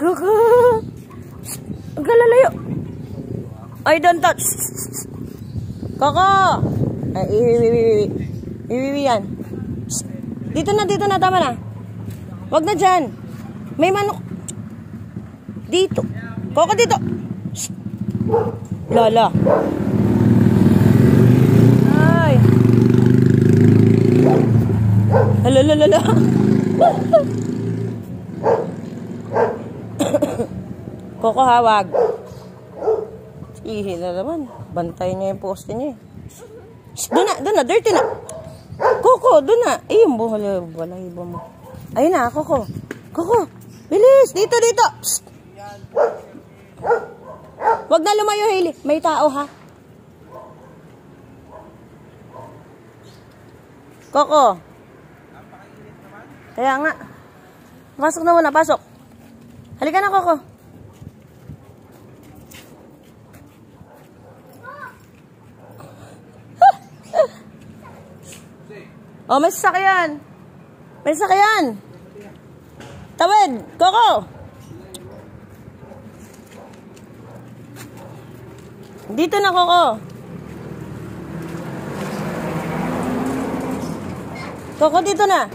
Coco! Ang galalayo. Ay, don't touch. Coco! Ay, iwiwi yan. Dito na, tama na. Wag na dyan. May manok. Dito. Coco, dito. Lala. Ay. Lala. Coco, hawag. Ihi na naman. Bantay niya yung poste niya. Doon na, dirty na. Coco, doon na. Yung wala iba mo. Ayun na, Coco. Coco, bilis. Dito. Psst. Wag na lumayo, Hailey. May tao, ha? Coco. Kaya nga. Pasok na muna, pasok. Halika na, Coco. Oh, may sasakyan. May sasakyan. Tawid, Coco. Dito na, Coco. Coco, dito na.